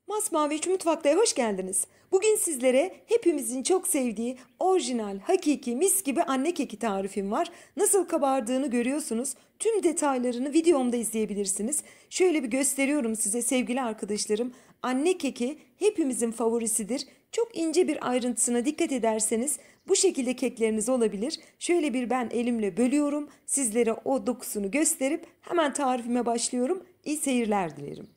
Masmavi Üç Mutfakta'ya hoş geldiniz. Bugün sizlere hepimizin çok sevdiği orijinal, hakiki, mis gibi anne keki tarifim var. Nasıl kabardığını görüyorsunuz. Tüm detaylarını videomda izleyebilirsiniz. Şöyle bir gösteriyorum size sevgili arkadaşlarım. Anne keki hepimizin favorisidir. Çok ince bir ayrıntısına dikkat ederseniz bu şekilde kekleriniz olabilir. Şöyle bir ben elimle bölüyorum. Sizlere o dokusunu gösterip hemen tarifime başlıyorum. İyi seyirler dilerim.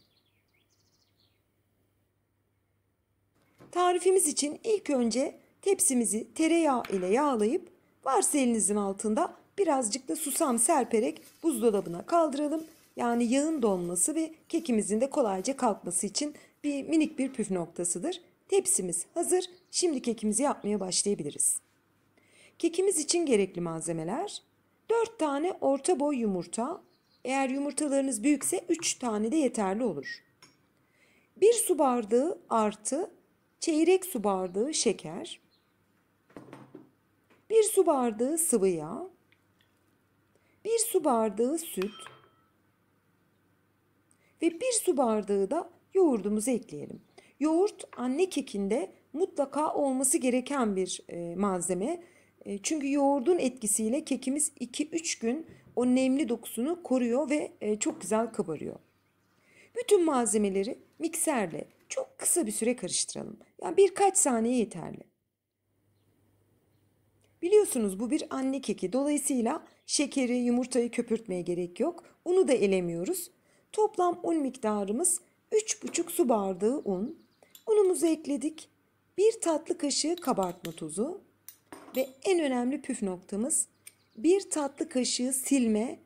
Tarifimiz için ilk önce tepsimizi tereyağı ile yağlayıp varsa elinizin altında birazcık da susam serperek buzdolabına kaldıralım. Yani yağın donması ve kekimizin de kolayca kalkması için minik bir püf noktasıdır. Tepsimiz hazır. Şimdi kekimizi yapmaya başlayabiliriz. Kekimiz için gerekli malzemeler: 4 tane orta boy yumurta. Eğer yumurtalarınız büyükse 3 tane de yeterli olur. 1 su bardağı artı çeyrek su bardağı şeker, 1 su bardağı sıvı yağ, 1 su bardağı süt ve 1 su bardağı da yoğurdumuzu ekleyelim. Yoğurt anne kekinde mutlaka olması gereken bir malzeme. Çünkü yoğurdun etkisiyle kekimiz 2-3 gün o nemli dokusunu koruyor ve çok güzel kabarıyor. Bütün malzemeleri mikserle çok kısa bir süre karıştıralım. Yani birkaç saniye yeterli. Biliyorsunuz bu bir anne keki. Dolayısıyla şekeri, yumurtayı köpürtmeye gerek yok. Unu da elemiyoruz. Toplam un miktarımız 3,5 su bardağı un. Unumuzu ekledik. 1 tatlı kaşığı kabartma tozu ve en önemli püf noktamız 1 tatlı kaşığı silme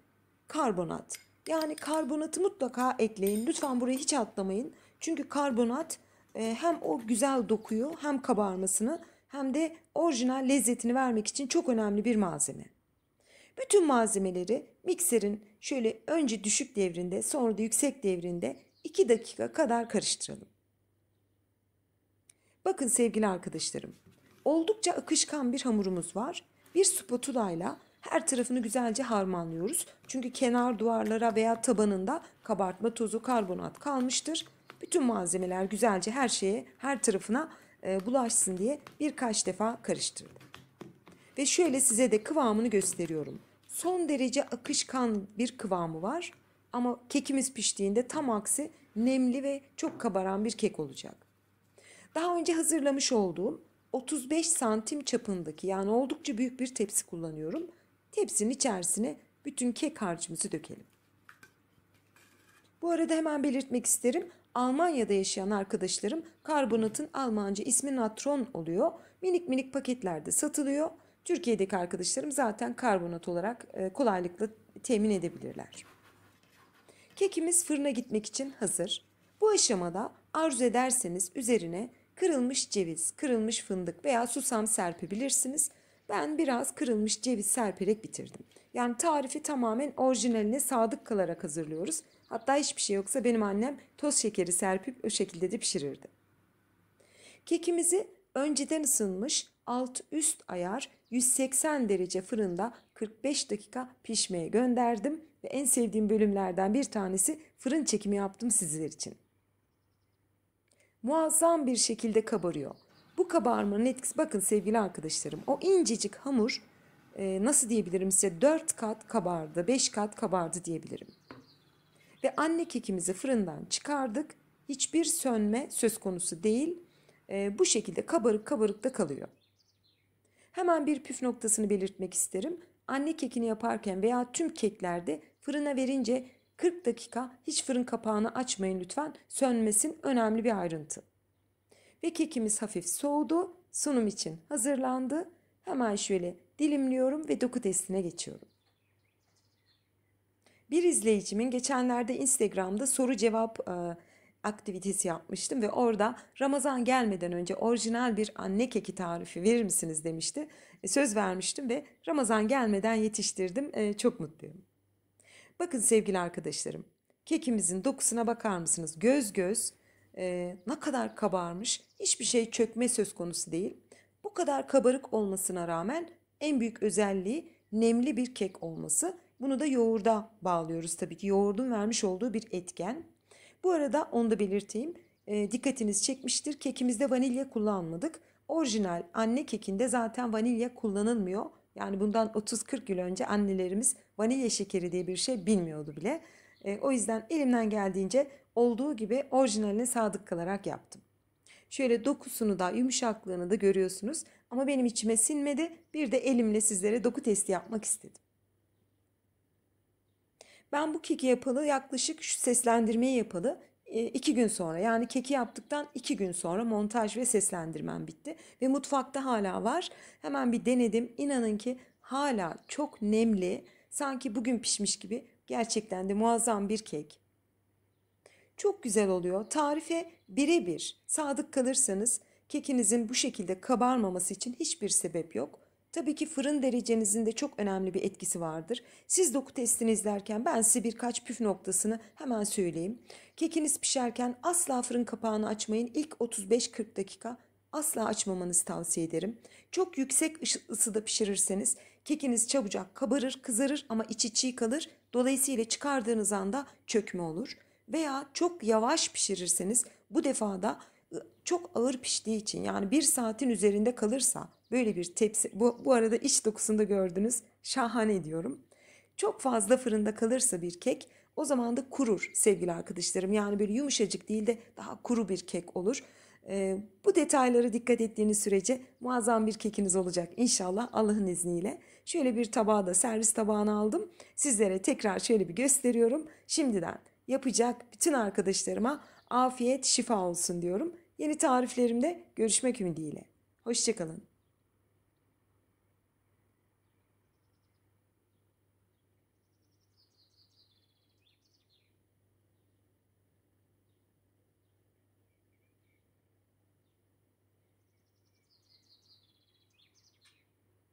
karbonat. Yani karbonatı mutlaka ekleyin. Lütfen burayı hiç atlamayın. Çünkü karbonat hem o güzel dokuyu hem kabarmasını hem de orijinal lezzetini vermek için çok önemli bir malzeme. Bütün malzemeleri mikserin şöyle önce düşük devrinde sonra da yüksek devrinde 2 dakika kadar karıştıralım. Bakın sevgili arkadaşlarım, oldukça akışkan bir hamurumuz var. Bir spatula ile her tarafını güzelce harmanlıyoruz. Çünkü kenar duvarlara veya tabanında kabartma tozu, karbonat kalmıştır. Bütün malzemeler güzelce her şeye, her tarafına bulaşsın diye birkaç defa karıştırdım. Ve şöyle size de kıvamını gösteriyorum. Son derece akışkan bir kıvamı var. Ama kekimiz piştiğinde tam aksi nemli ve çok kabaran bir kek olacak. Daha önce hazırlamış olduğum 35 santim çapındaki, yani oldukça büyük bir tepsi kullanıyorum. Tepsinin içerisine bütün kek harcımızı dökelim. Bu arada hemen belirtmek isterim. Almanya'da yaşayan arkadaşlarım karbonatın Almanca ismi natron oluyor. Minik minik paketlerde satılıyor. Türkiye'deki arkadaşlarım zaten karbonat olarak kolaylıkla temin edebilirler. Kekimiz fırına gitmek için hazır. Bu aşamada arzu ederseniz üzerine kırılmış ceviz, kırılmış fındık veya susam serpebilirsiniz. Ben biraz kırılmış ceviz serperek bitirdim. Yani tarifi tamamen orijinaline sadık kalarak hazırlıyoruz. Hatta hiçbir şey yoksa benim annem toz şekeri serpip o şekilde de pişirirdi. Kekimizi önceden ısınmış alt üst ayar 180 derece fırında 45 dakika pişmeye gönderdim. Ve en sevdiğim bölümlerden bir tanesi fırın çekimi yaptım sizler için. Muazzam bir şekilde kabarıyor. Bu kabarmanın etkisi, bakın sevgili arkadaşlarım, o incecik hamur nasıl diyebilirim size, 4 kat kabardı, 5 kat kabardı diyebilirim. Ve anne kekimizi fırından çıkardık. Hiçbir sönme söz konusu değil. Bu şekilde kabarık kabarık da kalıyor. Hemen bir püf noktasını belirtmek isterim. Anne kekini yaparken veya tüm keklerde fırına verince 40 dakika hiç fırın kapağını açmayın lütfen. Sönmesin, önemli bir ayrıntı. Ve kekimiz hafif soğudu. Sunum için hazırlandı. Hemen şöyle dilimliyorum ve doku testine geçiyorum. Bir izleyicimin geçenlerde Instagram'da soru cevap aktivitesi yapmıştım ve orada Ramazan gelmeden önce orijinal bir anne keki tarifi verir misiniz demişti. Söz vermiştim ve Ramazan gelmeden yetiştirdim. Çok mutluyum. Bakın sevgili arkadaşlarım, kekimizin dokusuna bakar mısınız? Göz göz ne kadar kabarmış, hiçbir şey çökme söz konusu değil. Bu kadar kabarık olmasına rağmen en büyük özelliği nemli bir kek olması. Bunu da yoğurda bağlıyoruz tabii ki. Yoğurdun vermiş olduğu bir etken. Bu arada onu da belirteyim. dikkatiniz çekmiştir. Kekimizde vanilya kullanmadık. Orijinal anne kekinde zaten vanilya kullanılmıyor. Yani bundan 30-40 yıl önce annelerimiz vanilya şekeri diye bir şey bilmiyordu bile. O yüzden elimden geldiğince olduğu gibi orijinaline sadık kalarak yaptım. Şöyle dokusunu da yumuşaklığını da görüyorsunuz. Ama benim içime sinmedi. Bir de elimle sizlere doku testi yapmak istedim. Ben bu keki yapalı yaklaşık şu seslendirmeyi yapalı 2 gün sonra, yani keki yaptıktan 2 gün sonra montaj ve seslendirmem bitti. Ve mutfakta hala var. Hemen bir denedim. İnanın ki hala çok nemli, sanki bugün pişmiş gibi, gerçekten de muazzam bir kek. Çok güzel oluyor. Tarife birebir sadık kalırsanız kekinizin bu şekilde kabarmaması için hiçbir sebep yok. Tabii ki fırın derecenizin de çok önemli bir etkisi vardır. Siz doku testini izlerken ben size birkaç püf noktasını hemen söyleyeyim. Kekiniz pişerken asla fırın kapağını açmayın. İlk 35-40 dakika asla açmamanızı tavsiye ederim. Çok yüksek ısıda pişirirseniz kekiniz çabucak kabarır, kızarır ama içi çiğ kalır. Dolayısıyla çıkardığınız anda çökme olur. Veya çok yavaş pişirirseniz, bu defa da çok ağır piştiği için, yani 1 saatin üzerinde kalırsa böyle bir tepsi, bu arada iç dokusunu da gördünüz, şahane diyorum. Çok fazla fırında kalırsa bir kek, o zaman da kurur sevgili arkadaşlarım. Yani böyle yumuşacık değil de daha kuru bir kek olur. Bu detaylara dikkat ettiğiniz sürece muazzam bir kekiniz olacak inşallah, Allah'ın izniyle. Şöyle bir tabağı da, servis tabağını aldım. Sizlere tekrar şöyle bir gösteriyorum. Şimdiden yapacak bütün arkadaşlarıma afiyet, şifa olsun diyorum. Yeni tariflerimde görüşmek ümidiyle. Hoşça kalın.